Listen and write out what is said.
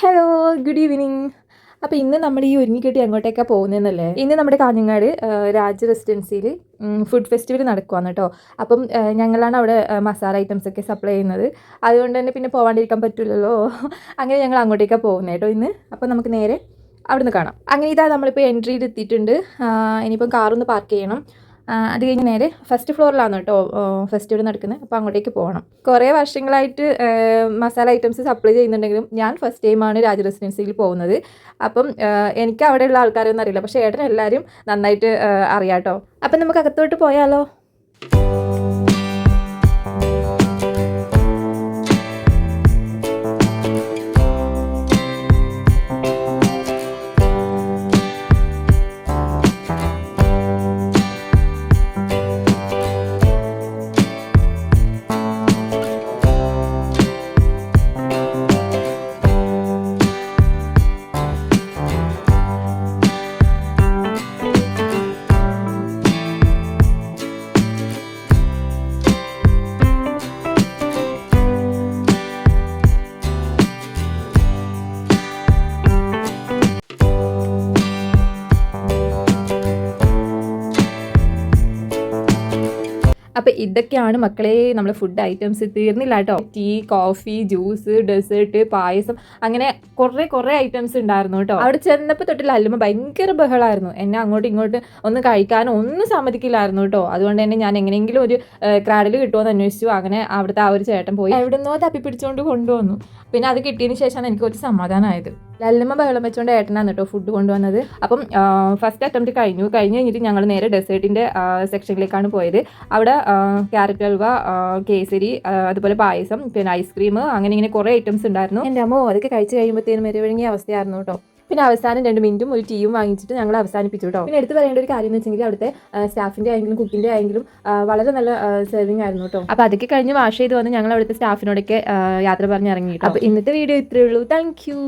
Hello, good evening. അപ്പോൾ ഇന്ന് നമ്മൾ ഈ ഒരുങ്ങിക്കെട്ടി എങ്ങോട്ടേക്കാണ് പോകുന്നതെന്നല്ലേ? ഇന്ന് നമ്മുടെ കാഞ്ഞങ്ങാട് രാജ് റെസിഡൻസിയിൽ ഫുഡ് ഫെസ്റ്റിവൽ നടക്കുവാണ് കേട്ടോ. അപ്പം ഞങ്ങളാണ് അവിടെ മസാല ഐറ്റംസ് ഒക്കെ സപ്ലൈ ചെയ്യുന്നത്. അതുകൊണ്ട് തന്നെ പിന്നെ പോകാണ്ടിരിക്കാൻ പറ്റില്ലല്ലോ. അങ്ങനെ ഞങ്ങൾ അങ്ങോട്ടേക്കാണ് പോകുന്നത് കേട്ടോ ഇന്ന്. അപ്പോൾ നമുക്ക് നേരെ അവിടുന്ന് കാണാം. അങ്ങനെ ഇതാ നമ്മളിപ്പോൾ എൻട്രിയിൽ എത്തിയിട്ടുണ്ട്. ഇനിയിപ്പം കാറൊന്ന് പാർക്ക് ചെയ്യണം. അത് കഴിഞ്ഞ് നേരെ ഫസ്റ്റ് ഫ്ലോറിലാണ് കേട്ടോ ഫെസ്റ്റിവൽ നടക്കുന്നത്. അപ്പോൾ അങ്ങോട്ടേക്ക് പോകണം. കുറേ വർഷങ്ങളായിട്ട് മസാല ഐറ്റംസ് സപ്ലൈ ചെയ്യുന്നുണ്ടെങ്കിലും ഞാൻ ഫസ്റ്റ് ടൈമാണ് രാജ് റെസിഡൻസിയിൽ പോകുന്നത്. അപ്പം എനിക്ക് അവിടെയുള്ള ആൾക്കാരൊന്നും അറിയില്ല, പക്ഷേ ഏട്ടനെല്ലാവരും നന്നായിട്ട് അറിയാം കേട്ടോ. അപ്പം നമുക്ക് അകത്തോട്ട് പോയാലോ? അപ്പോൾ ഇതൊക്കെയാണ് മക്കളെ നമ്മൾ ഫുഡ് ഐറ്റംസ്. തീർന്നില്ല കേട്ടോ. ടീ, കോഫി, ജ്യൂസ്, ഡെസേർട്ട്, പായസം, അങ്ങനെ കുറേ ഐറ്റംസ് ഉണ്ടായിരുന്നു കേട്ടോ. അവിടെ ചെന്നപ്പോൾ തൊട്ടില്ല അല്ലുമ്പോൾ ഭയങ്കര ബഹളമായിരുന്നു. എന്നെ അങ്ങോട്ടും ഇങ്ങോട്ടും ഒന്ന് കഴിക്കാനോ ഒന്നും സമ്മതിക്കില്ലായിരുന്നു കേട്ടോ. അതുകൊണ്ട് തന്നെ ഞാൻ എങ്ങനെയെങ്കിലും ഒരു ക്രാഡിൽ കിട്ടുമോയെന്ന് അന്വേഷിച്ചു. അങ്ങനെ അവിടുത്തെ ആ ഒരു ചേട്ടൻ പോയി എവിടുന്നോ തപ്പി പിടിച്ചുകൊണ്ട് കൊണ്ടുവന്നു. പിന്നെ അത് കിട്ടിയതിന് ശേഷമാണ് എനിക്ക് കുറച്ച് സമാധാനമായത്. ലല്ലുമ്മ ബഹളം വെച്ചുകൊണ്ട് ഏട്ടനാണ് കേട്ടോ ഫുഡ് കൊണ്ടുവന്നത്. അപ്പം ഫസ്റ്റ് അറ്റംപ്റ്റ് കഴിഞ്ഞിട്ട് ഞങ്ങൾ നേരെ ഡെസേർട്ടിൻ്റെ സെക്ഷനിലേക്കാണ് പോയത്. അവിടെ ക്യാരറ്റ് ഹൽവ, കേസരി, അതുപോലെ പായസം, പിന്നെ ഐസ്ക്രീം, അങ്ങനെ ഇങ്ങനെ കുറേ ഐറ്റംസ് ഉണ്ടായിരുന്നു. എൻ്റെ അമ്മ അതൊക്കെ കഴിച്ച് കഴിയുമ്പോഴത്തേനും മെരുവിഴുങ്ങിയ അവസ്ഥയായിരുന്നു കേട്ടോ. പിന്നെ അവസാനം 2 മിനിറ്റും ഒരു ടീയും വാങ്ങിച്ചിട്ട് ഞങ്ങൾ അവസാനിപ്പിച്ചു കേട്ടോ. പിന്നെ എടുത്ത് പറയേണ്ട ഒരു കാര്യം എന്ന് വെച്ചെങ്കിൽ അവിടുത്തെ സ്റ്റാഫിൻ്റെ ആയെങ്കിലും കുക്കിൻ്റെ ആയെങ്കിലും വളരെ നല്ല സെർവിങ് ആയിരുന്നു കേട്ടോ. അപ്പോൾ അതൊക്കെ കഴിഞ്ഞ് വാഷ് ചെയ്ത് വന്ന് ഞങ്ങൾ അവിടുത്തെ സ്റ്റാഫിനോടൊക്കെ യാത്ര പറഞ്ഞ് ഇറങ്ങി. അപ്പോൾ ഇന്നത്തെ വീഡിയോ ഇത്രയേ ഉള്ളൂ. Thank you.